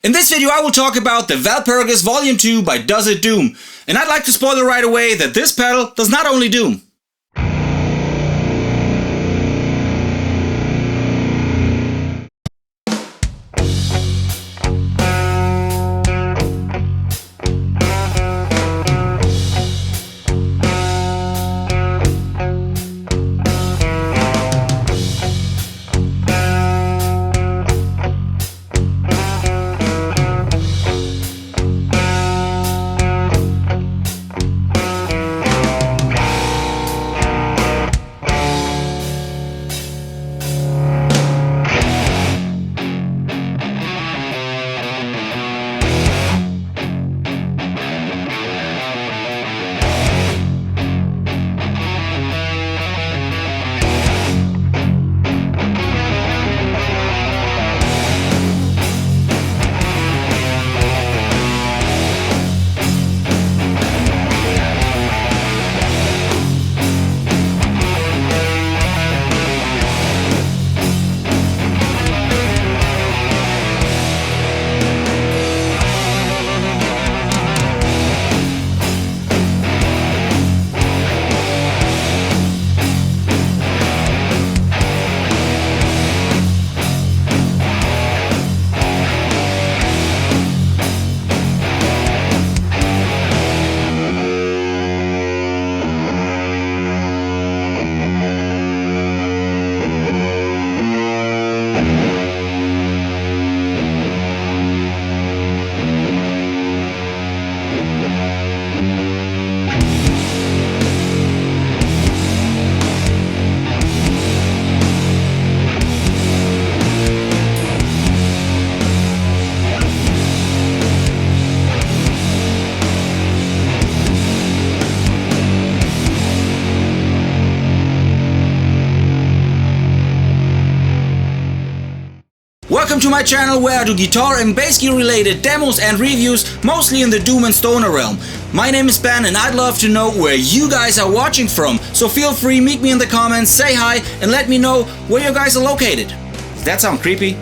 In this video I will talk about the Walpurgis Volume 2 by DoesItDoom, and I'd like to spoil right away that this pedal does not only doom. Welcome to my channel where I do guitar and bass gear related demos and reviews, mostly in the doom and stoner realm. My name is Ben and I'd love to know where you guys are watching from, so feel free, meet me in the comments, say hi and let me know where you guys are located. Does that sound creepy?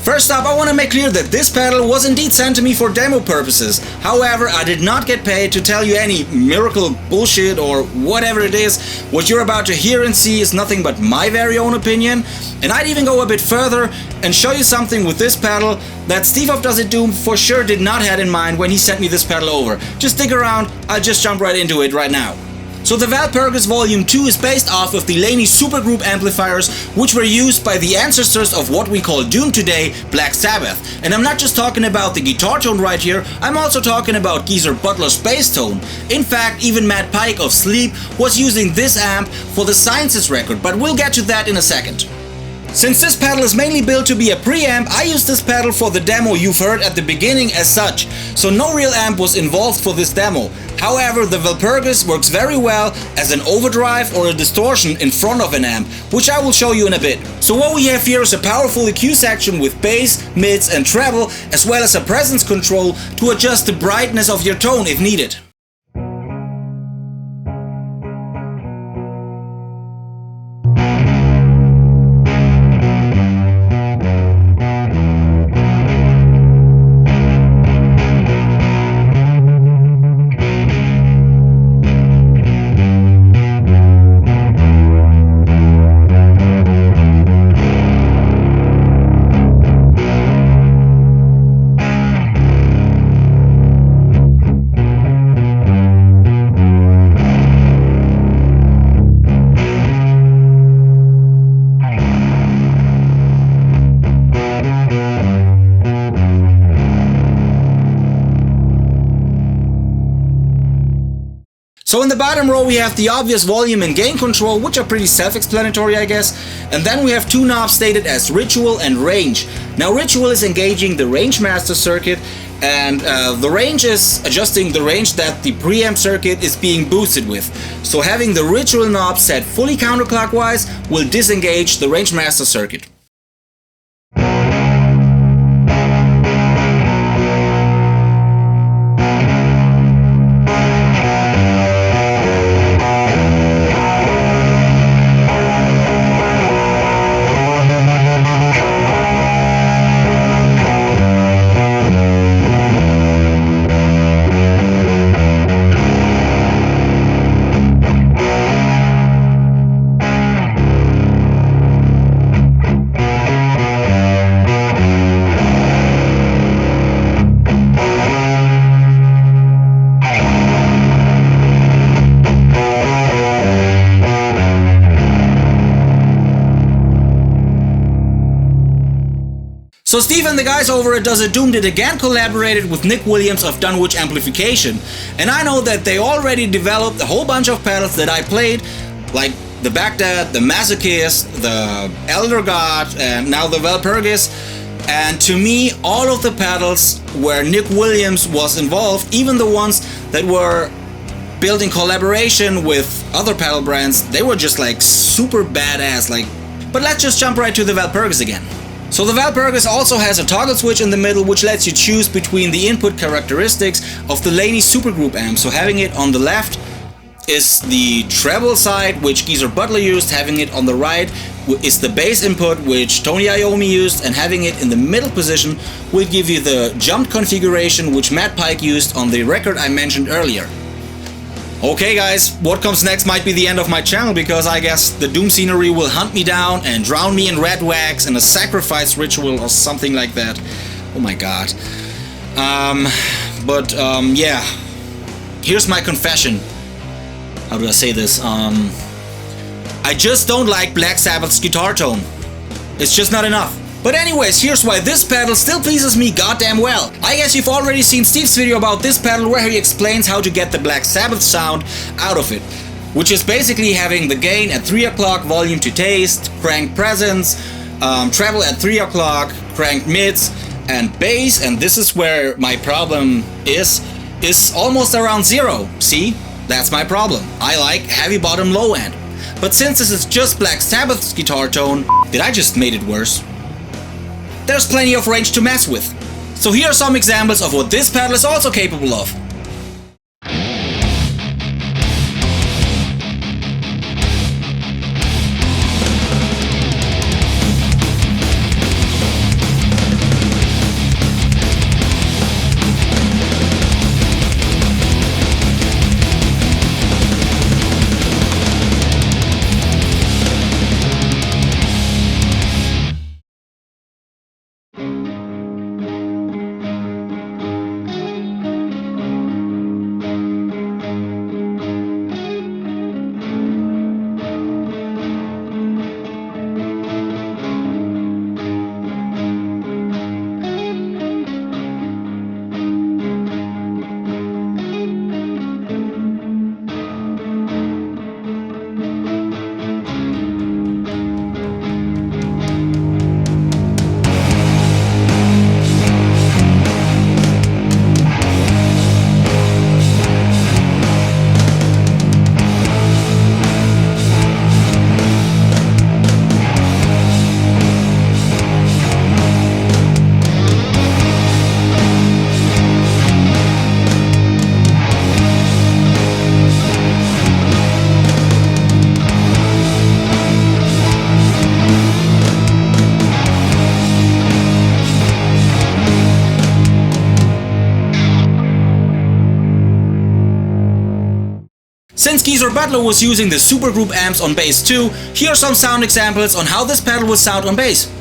First up, I want to make clear that this pedal was indeed sent to me for demo purposes. However, I did not get paid to tell you any miracle bullshit or whatever it is. What you're about to hear and see is nothing but my very own opinion. And I'd even go a bit further and show you something with this pedal that Steve of DoesItDoom for sure did not have in mind when he sent me this pedal over. Just stick around, I'll just jump right into it right now. So the Walpurgis Volume 2 is based off of the Laney Supergroup amplifiers, which were used by the ancestors of what we call doom today, Black Sabbath. And I'm not just talking about the guitar tone right here, I'm also talking about Geezer Butler's bass tone. In fact, even Matt Pike of Sleep was using this amp for the Sciences record, but we'll get to that in a second. Since this pedal is mainly built to be a preamp, I used this pedal for the demo you've heard at the beginning as such, so no real amp was involved for this demo. However, the Walpurgis works very well as an overdrive or a distortion in front of an amp, which I will show you in a bit. So what we have here is a powerful EQ section with bass, mids and treble, as well as a presence control to adjust the brightness of your tone if needed. So in the bottom row we have the obvious volume and gain control, which are pretty self-explanatory I guess, and then we have two knobs stated as Ritual and Range. Now Ritual is engaging the range master circuit, and the range is adjusting the range that the preamp circuit is being boosted with. So having the Ritual knob set fully counterclockwise will disengage the range master circuit. So Steve and the guys over at DoesItDoom did again collaborated with Nick Williams of Dunwich Amplification, and I know that they already developed a whole bunch of pedals that I played, like the Baghdad, the Masochist, the Elder God, and now the Walpurgis. And to me, all of the pedals where Nick Williams was involved, even the ones that were built in collaboration with other pedal brands, they were just like super badass. But let's just jump right to the Walpurgis again. So the Walpurgis also has a toggle switch in the middle, which lets you choose between the input characteristics of the Laney Supergroup amp. So having it on the left is the treble side, which Geezer Butler used. Having it on the right is the bass input, which Tony Iommi used, and having it in the middle position will give you the jumped configuration, which Matt Pike used on the record I mentioned earlier. Okay guys, what comes next might be the end of my channel, because I guess the Doom scenery will hunt me down and drown me in red wax in a sacrifice ritual or something like that. Oh my god. Yeah. Here's my confession. How do I say this? I just don't like Black Sabbath's guitar tone. It's just not enough. But anyways, here's why this pedal still pleases me goddamn well. I guess you've already seen Steve's video about this pedal where he explains how to get the Black Sabbath sound out of it, which is basically having the gain at 3 o'clock, volume to taste, cranked presence, treble at 3 o'clock, cranked mids, and bass, and this is where my problem is almost around 0. See? That's my problem. I like heavy bottom low end. But since this is just Black Sabbath's guitar tone, did I just made it worse? There's plenty of range to mess with. So here are some examples of what this pedal is also capable of. Since Geezer Butler was using the Supergroup amps on bass too, here are some sound examples on how this pedal will sound on bass.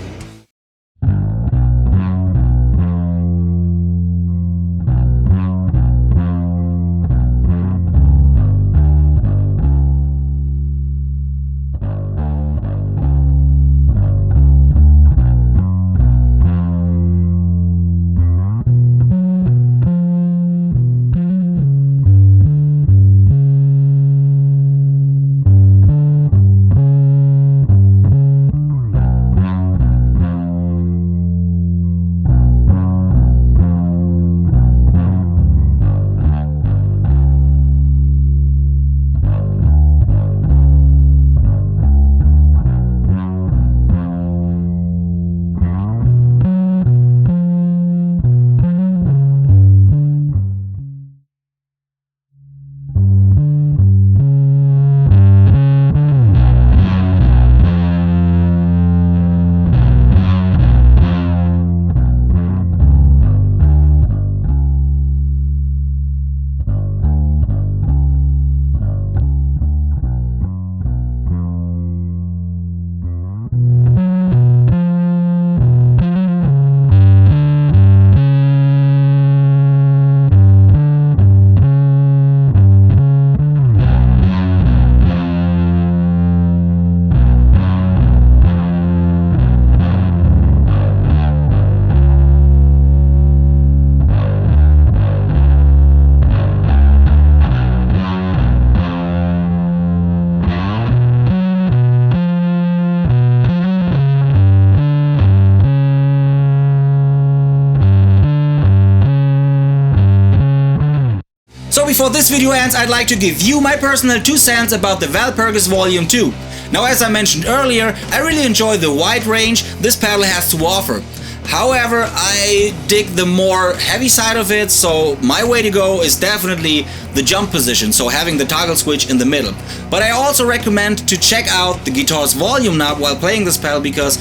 So before this video ends, I'd like to give you my personal 2 cents about the Walpurgis Volume 2. Now, as I mentioned earlier, I really enjoy the wide range this pedal has to offer. However, I dig the more heavy side of it, so my way to go is definitely the jump position, so having the toggle switch in the middle. But I also recommend to check out the guitar's volume knob while playing this pedal, because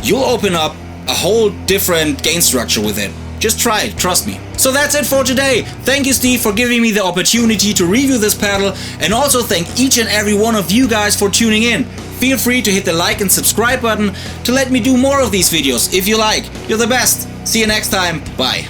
you'll open up a whole different gain structure with it. Just try it, trust me. So that's it for today. Thank you, Steve, for giving me the opportunity to review this pedal, and also thank each and every one of you guys for tuning in. Feel free to hit the like and subscribe button to let me do more of these videos if you like. You're the best. See you next time. Bye.